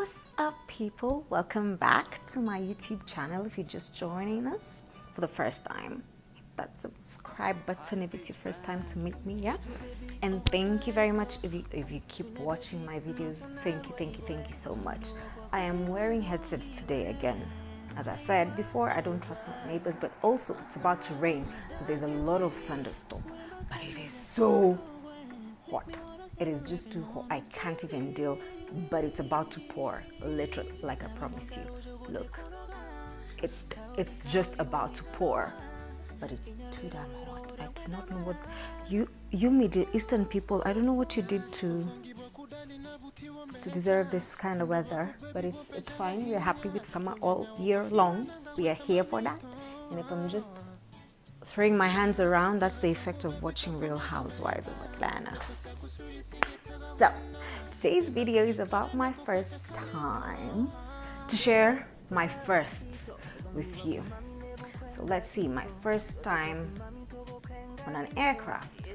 What's up, people? Welcome back to my YouTube channel. If you're just joining us for the first time, hit that subscribe button if it's your first time to meet me, yeah? And thank you very much if you keep watching my videos. Thank you so much. I am wearing headsets today again. As I said before, I don't trust my neighbors, but also it's about to rain, so there's a lot of thunderstorm. But it is so hot. It is just too hot. I can't even deal, but it's about to pour, literally, like I promise you. Look, it's just about to pour, but it's too damn hot. I do not know what you Middle Eastern people, I don't know what you did to deserve this kind of weather, but it's fine. We're happy with summer all year long. We are here for that. And if I'm just throwing my hands around, that's the effect of watching Real Housewives of Atlanta. So today's video is about my first time, to share my firsts with you. So let's see, my first time on an aircraft.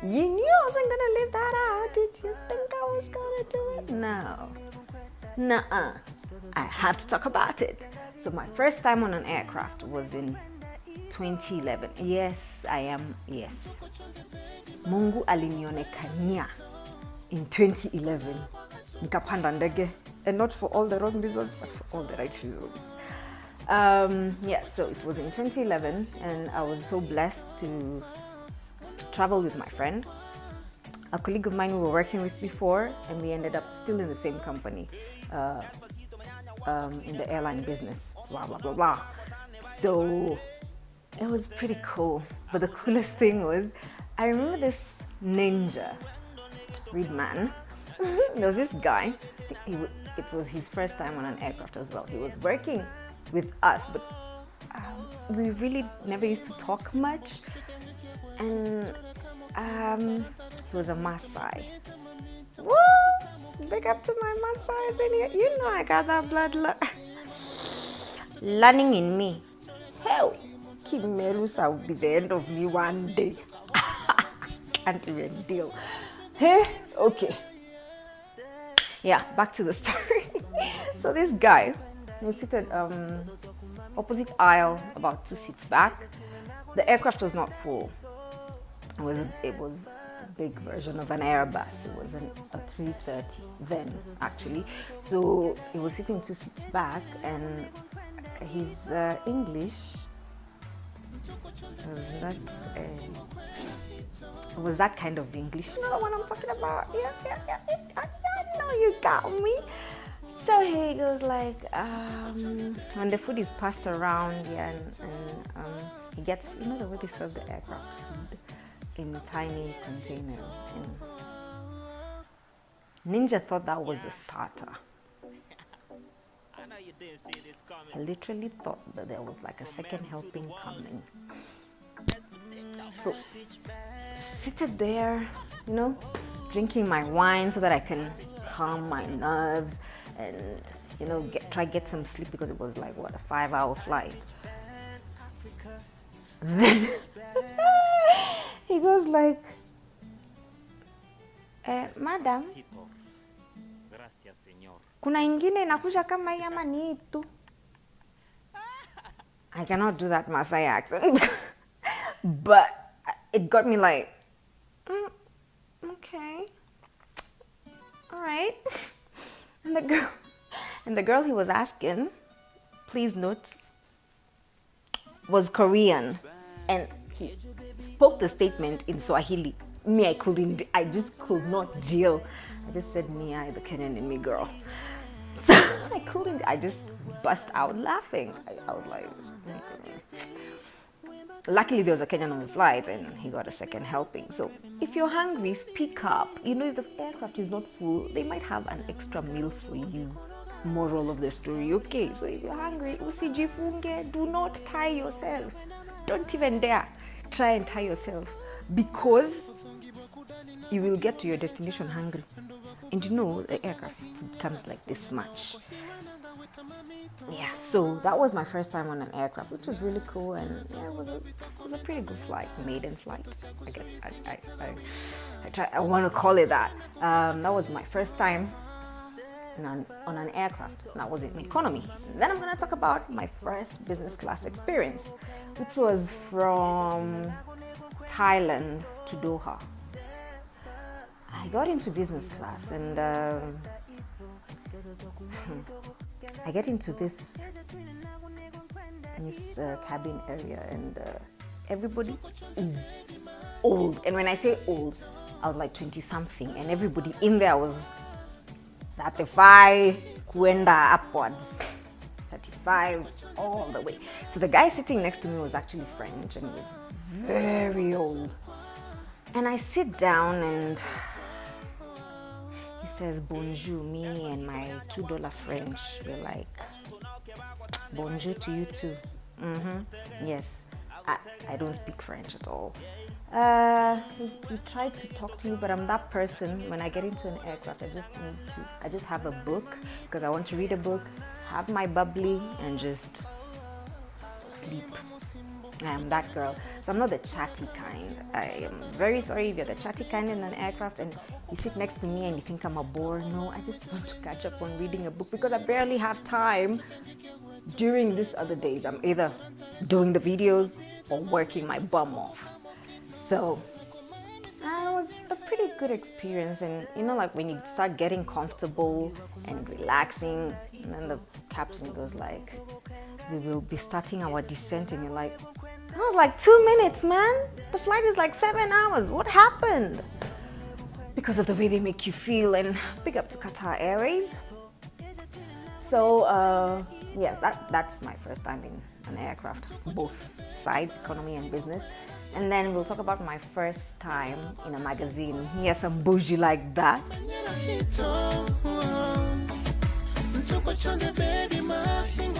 You knew I wasn't gonna leave that out. Did you think I was gonna do it? No. Nuh-uh. I have to talk about it. So my first time on an aircraft was in 2011. Yes, I am. Yes. Mungu alinionekania in 2011. Nikapanda ndege. And not for all the wrong reasons, but for all the right reasons. Yes, so it was in 2011, and I was so blessed to travel with my friend, a colleague of mine we were working with before, and we ended up still in the same company, in the airline business, blah, blah, blah, blah. So it was pretty cool. But the coolest thing was, I remember this ninja, Reed man. There was this guy, it was his first time on an aircraft as well. He was working with us, but we really never used to talk much. And he was a Maasai. Woo! Big up to my Maasais in here. You know I got that blood learning in me. Hell, Kid Merusa will be the end of me one day. Can't even deal. Hey, okay. Yeah, back to the story. So this guy, he was seated opposite aisle, about 2 seats back. The aircraft was not full. It was a big version of an Airbus. It was a 330 then, actually. So he was sitting 2 seats back, and his English was that kind of English. You know what I'm talking about? Yeah. I know you got me. So he goes like, when the food is passed around, yeah, and he gets, you know the way they serve the aircraft food in tiny containers. And Ninja thought that was a starter. I literally thought that there was like a second helping coming. So seated there, you know, drinking my wine so that I can calm my nerves and, you know, try get some sleep, because it was like, what, a 5-hour flight. Then he goes like, madam, kuna ingine inakuja kama hii ama ni tu? I cannot do that Maasai accent. But it got me like, okay, all right. And the girl he was asking, please note, was Korean, and he spoke the statement in Swahili. Me, I just could not deal. I just said, me, I, the Kenyan in me, girl. So I just bust out laughing. I was like, oh my goodness. Luckily, there was a Kenyan on the flight, and he got a second helping. So if you're hungry, speak up. You know, if the aircraft is not full, they might have an extra meal for you. Moral of the story, okay? So if you're hungry, usijifunge, do not tie yourself. Don't even dare try and tie yourself, because you will get to your destination hungry. And you know, the aircraft comes like this much. Yeah, so that was my first time on an aircraft, which was really cool, and yeah, it was a pretty good flight, maiden flight. I want to call it that. That was my first time on an aircraft, and I was in economy. And then I'm going to talk about my first business class experience, which was from Thailand to Doha. I got into business class, and I get into this cabin area, and everybody is old. And when I say old, I was like 20 something, and everybody in there was 35 kuenda upwards, 35 all the way. So the guy sitting next to me was actually French, and he was very old. And I sit down, and he says bonjour. Me and my $2 French, we're like, bonjour to you too. Yes, I don't speak French at all. He tried to talk to me, but I'm that person. When I get into an aircraft, I just have a book, because I want to read a book, have my bubbly, and just sleep. I am that girl. So I'm not the chatty kind. I am very sorry if you're the chatty kind in an aircraft and you sit next to me and you think I'm a bore. No, I just want to catch up on reading a book, because I barely have time during these other days. I'm either doing the videos or working my bum off. So it was a pretty good experience. And like when you start getting comfortable and relaxing, and then the captain goes like, we will be starting our descent, and you're like, I was like, 2 minutes, man. The flight is like 7 hours. What happened? Because of the way they make you feel. And big up to Qatar Airways. So yes, that's my first time in an aircraft, both sides, economy and business. And then we'll talk about my first time in a magazine. Yes, I'm bougie like that.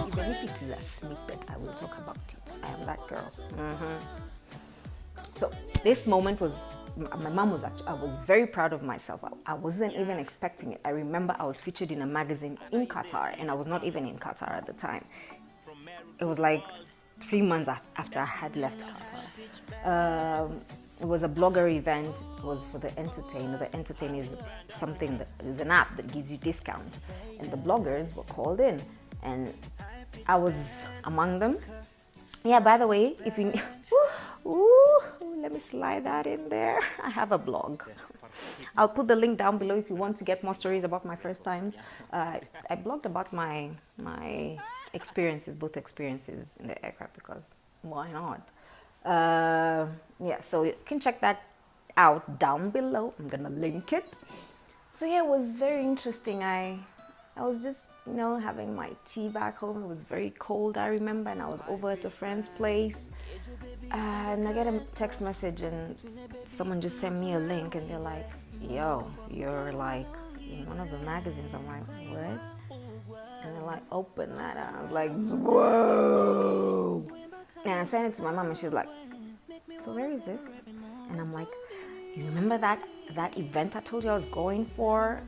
Even if it is a snippet, I will talk about it. I am that girl. So this moment was, my mom was actually, I was very proud of myself. I wasn't even expecting it. I remember I was featured in a magazine in Qatar, and I was not even in Qatar at the time. It was like 3 months after I had left Qatar. It was a blogger event. It was for the Entertain. The Entertain is something that is an app that gives you discounts, and the bloggers were called in, and I was among them. Yeah, by the way, if you let me slide that in there. I have a blog. I'll put the link down below if you want to get more stories about my first times. I blogged about my experiences, both experiences in the aircraft, because why not? Yeah, so you can check that out down below. I'm gonna link it. So yeah, it was very interesting. I was just having my tea back home. It was very cold, I remember, and I was over at a friend's place, and I get a text message, and someone just sent me a link, and they're like, yo, you're like in one of the magazines. I'm like, what? And they're like, open that up. I was like, whoa. And I sent it to my mom, and she was like, so where is this? And I'm like, you remember that event I told you I was going for?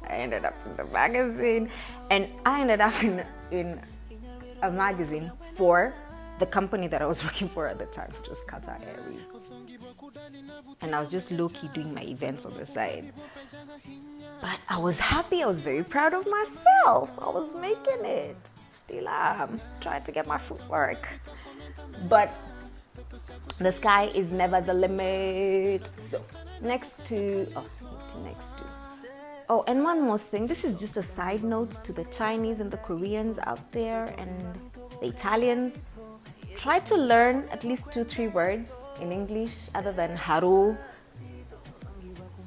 I ended up in the magazine, and I ended up in a magazine for the company that I was working for at the time, which was Qatar Airways. And I was just low-key doing my events on the side. But I was happy. I was very proud of myself. I was making it. Still am. Trying to get my footwork. But the sky is never the limit. So Oh, and one more thing. This is just a side note to the Chinese and the Koreans out there, and the Italians. Try to learn at least 2-3 words in English other than haru,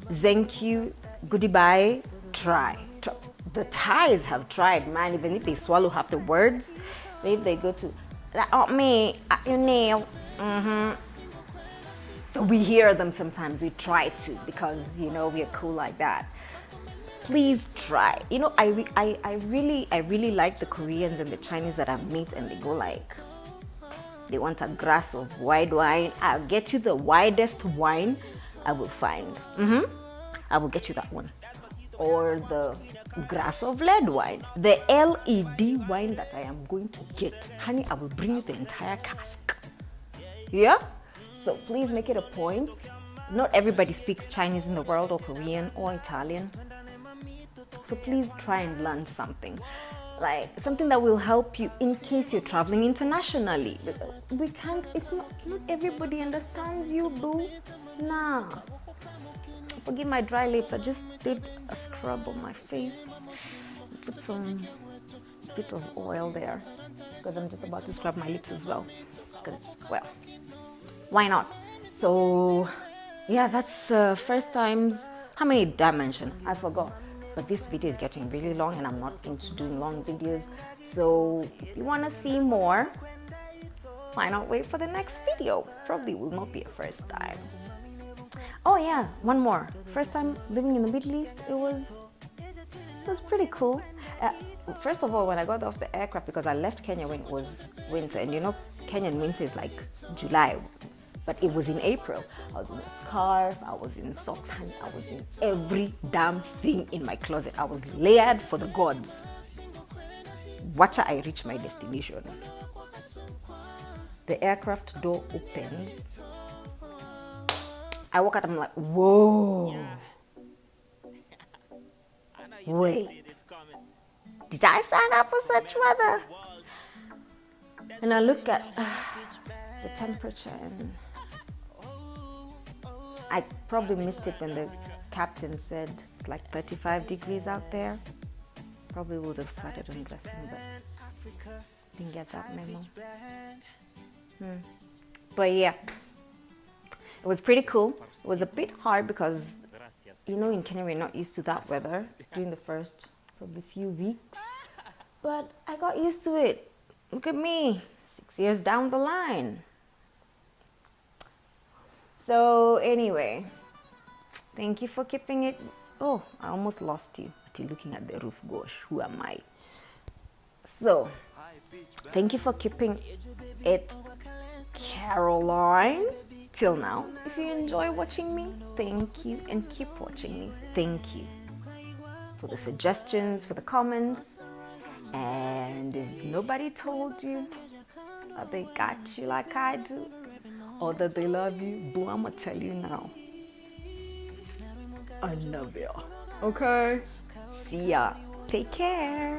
thank you, goodbye. Try. The Thais have tried, man. Even if they swallow half the words, maybe they go to me, your nail. We hear them sometimes. We try to, because we are cool like that. Please try. I really like the Koreans and the Chinese that I meet, and they go like, they want a glass of white wine. I'll get you the widest wine I will find. I will get you that one. Or the glass of lead wine. The LED wine that I am going to get. Honey, I will bring you the entire cask. Yeah? So please make it a point. Not everybody speaks Chinese in the world, or Korean, or Italian. So please try and learn something. Like something that will help you in case you're traveling internationally. We can't, it's not everybody understands you, boo. Nah. Forgive my dry lips. I just did a scrub on my face. Put some bit of oil there because I'm just about to scrub my lips as well. Because, well, why not? So, yeah, that's first times. How many did I mention? I forgot. But this video is getting really long and I'm not into doing long videos. So, if you want to see more, why not wait for the next video? Probably will not be a first time. Oh yeah, one more. First time living in the Middle East, it was pretty cool. First of all, when I got off the aircraft, because I left Kenya when it was winter, and you know Kenyan winter is like July, but it was in April. I was in a scarf, I was in socks, and I was in every damn thing in my closet. I was layered for the gods. Watch I reach my destination. The aircraft door opens. I walk out, I'm like, whoa. Wait, did I sign up for such weather? And I look at the temperature, and I probably missed it when the captain said it's like 35 degrees out there. Probably would have started undressing, but didn't get that memo. But yeah, it was pretty cool. It was a bit hard because, you know, in Kenya we're not used to that weather during the first probably few weeks. But I got used to it. Look at me, 6 years down the line. So anyway, thank you for keeping it. Oh, I almost lost you. But you're looking at the roof. Gosh, who am I? So, thank you for keeping it, Caroline. Till now, if you enjoy watching me, thank you, and keep watching me. Thank you for the suggestions, for the comments. And if nobody told you that they got you like I do, or that they love you, boo, I'm gonna tell you now. I love you. Okay? See ya. Take care.